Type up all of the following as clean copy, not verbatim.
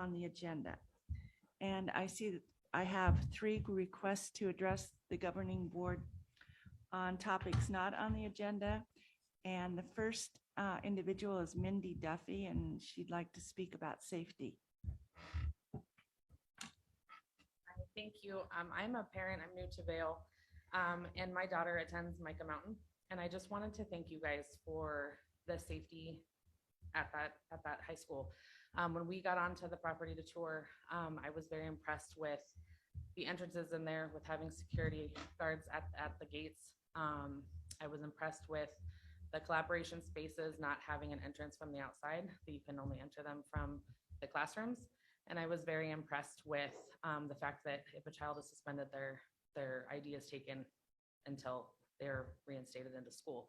on the agenda. And I see that I have 3 requests to address the governing board on topics not on the agenda. And the first individual is Mindy Duffy, and she'd like to speak about safety. Thank you. I'm a parent. I'm new to Vail, and my daughter attends Micah Mountain. And I just wanted to thank you guys for the safety at that high school. When we got onto the property to tour, I was very impressed with the entrances in there, with having security guards at the gates. I was impressed with the collaboration spaces, not having an entrance from the outside, that you can only enter them from the classrooms. And I was very impressed with the fact that if a child is suspended, their ID is taken until they're reinstated into school.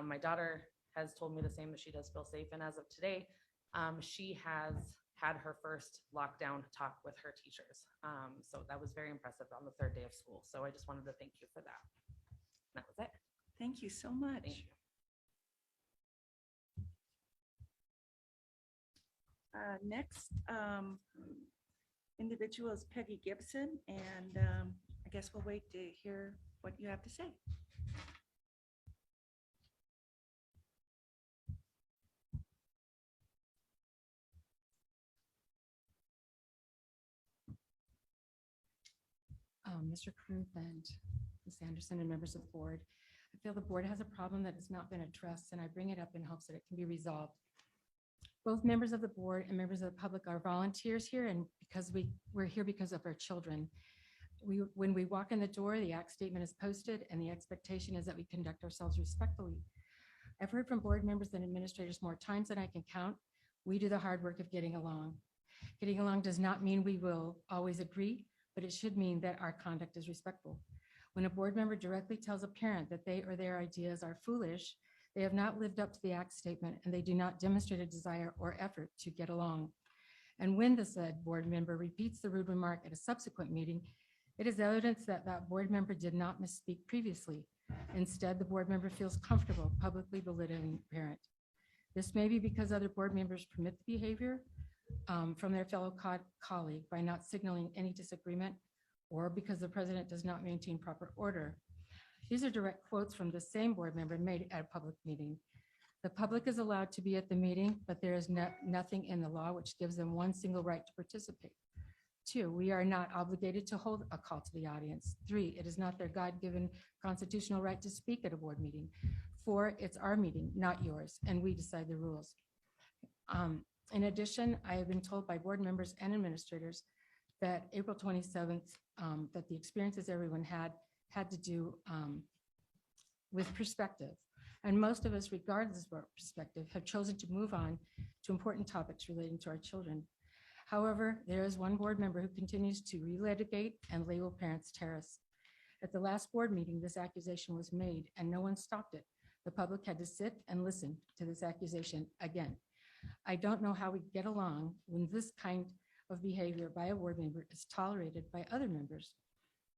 My daughter has told me the same, that she does feel safe. And as of today, she has had her first lockdown talk with her teachers. So that was very impressive on the 3rd day of school. So I just wanted to thank you for that. That was it. Thank you so much. Thank you. Next individual is Peggy Gibson, and I guess we'll wait to hear what you have to say. Mr. Kruth and Ms. Anderson and members of the board, I feel the board has a problem that has not been addressed, and I bring it up in hopes that it can be resolved. Both members of the board and members of the public are volunteers here, and because we're here because of our children. When we walk in the door, the ACT statement is posted, and the expectation is that we conduct ourselves respectfully. I've heard from board members and administrators more times than I can count. We do the hard work of getting along. Getting along does not mean we will always agree, but it should mean that our conduct is respectful. When a board member directly tells a parent that they or their ideas are foolish, they have not lived up to the ACT statement, and they do not demonstrate a desire or effort to get along. And when the said board member repeats the rude remark at a subsequent meeting, it is evidence that that board member did not misspeak previously. Instead, the board member feels comfortable publicly belittling the parent. This may be because other board members permit the behavior from their fellow colleague by not signaling any disagreement, or because the president does not maintain proper order. These are direct quotes from the same board member made at a public meeting. The public is allowed to be at the meeting, but there is nothing in the law which gives them one single right to participate. 2, we are not obligated to hold a call to the audience. 3, it is not their God-given constitutional right to speak at a board meeting. 4, it's our meeting, not yours, and we decide the rules. In addition, I have been told by board members and administrators that April 27th, that the experiences everyone had to do with perspective. And most of us, regardless of our perspective, have chosen to move on to important topics relating to our children. However, there is one board member who continues to relitigate and label parents terrorists. At the last board meeting, this accusation was made and no one stopped it. The public had to sit and listen to this accusation again. I don't know how we get along when this kind of behavior by a board member is tolerated by other members.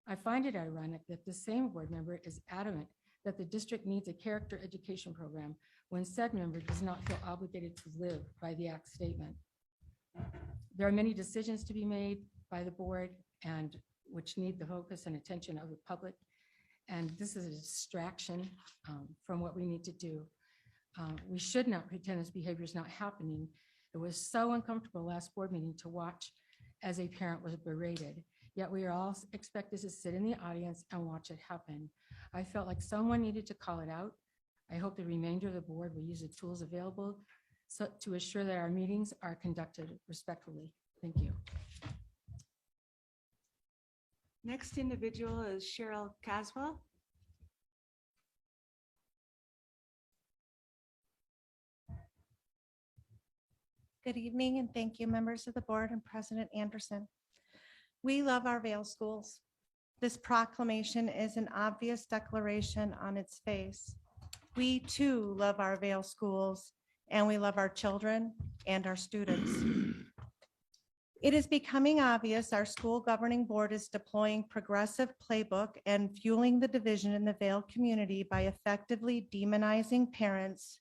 I find it ironic that the same board member is adamant that the district needs a character education program when said member does not feel obligated to live by the ACT statement. There are many decisions to be made by the board and which need the focus and attention of the public. And this is a distraction from what we need to do. We should not pretend this behavior is not happening. It was so uncomfortable last board meeting to watch as a parent was berated, yet we are all expected to sit in the audience and watch it happen. I felt like someone needed to call it out. I hope the remainder of the board will use the tools available to assure that our meetings are conducted respectfully. Thank you. Next individual is Cheryl Caswell. Good evening, and thank you, members of the board and President Anderson. We love our Vail schools. This proclamation is an obvious declaration on its face. We too love our Vail schools, and we love our children and our students. It is becoming obvious our school governing board is deploying progressive playbook and fueling the division in the Vail community by effectively demonizing parents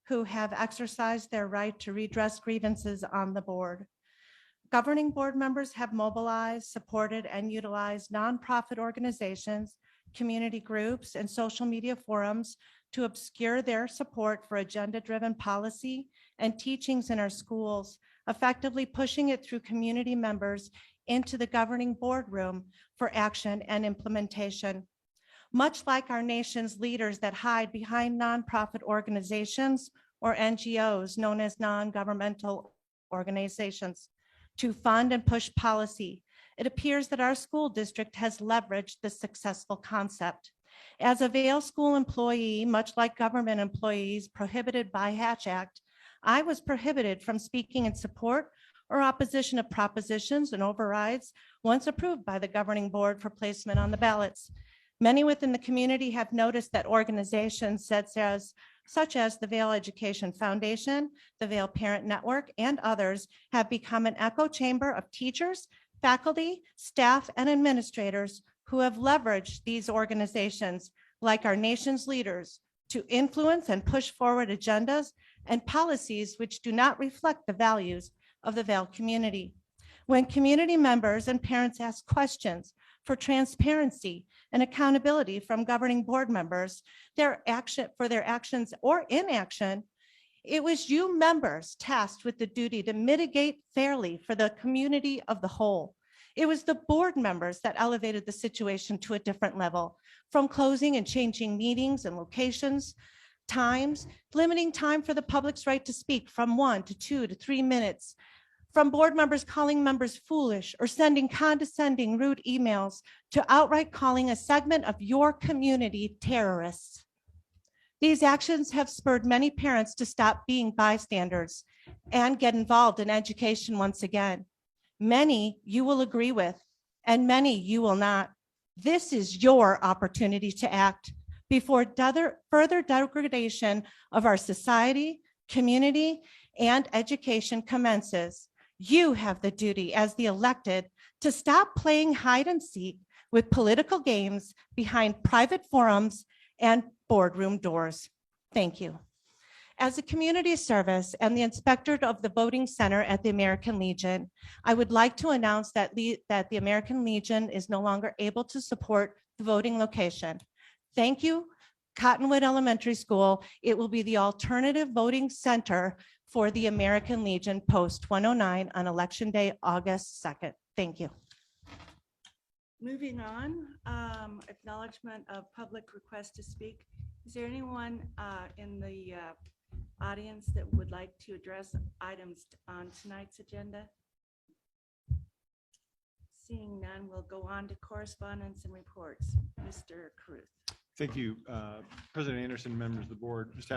who have exercised their right to redress grievances on the board. Governing board members have mobilized, supported, and utilized nonprofit organizations, community groups, and social media forums to obscure their support for agenda-driven policy and teachings in our schools, effectively pushing it through community members into the governing boardroom for action and implementation. Much like our nation's leaders that hide behind nonprofit organizations or NGOs known as non-governmental organizations to fund and push policy, it appears that our school district has leveraged this successful concept. As a Vail School employee, much like government employees prohibited by Hatch Act, I was prohibited from speaking in support or opposition of propositions and overrides once approved by the governing board for placement on the ballots. Many within the community have noticed that organizations such as the Vail Education Foundation, the Vail Parent Network, and others have become an echo chamber of teachers, faculty, staff, and administrators who have leveraged these organizations, like our nation's leaders, to influence and push forward agendas and policies which do not reflect the values of the Vail community. When community members and parents ask questions for transparency and accountability from governing board members, their actions or inaction, it was you members tasked with the duty to mitigate fairly for the community of the whole. It was the board members that elevated the situation to a different level, from closing and changing meetings and locations, times, limiting time for the public's right to speak from 1 to 2 to 3 minutes, from board members calling members foolish or sending condescending, rude emails, to outright calling a segment of your community terrorists. These actions have spurred many parents to stop being bystanders and get involved in education once again. Many you will agree with, and many you will not. This is your opportunity to act before further degradation of our society, community, and education commences. You have the duty as the elected to stop playing hide and seek with political games behind private forums and boardroom doors. Thank you. As a community service and the inspector of the voting center at the American Legion, I would like to announce that the American Legion is no longer able to support the voting location. Thank you, Cottonwood Elementary School. It will be the alternative voting center for the American Legion Post 109 on Election Day, August 2nd. Thank you. Moving on, acknowledgement of public request to speak. Is there anyone in the audience that would like to address items on tonight's agenda? Seeing none, we'll go on to correspondence and reports. Mr. Caruth. Thank you, President Anderson, members of the board. Just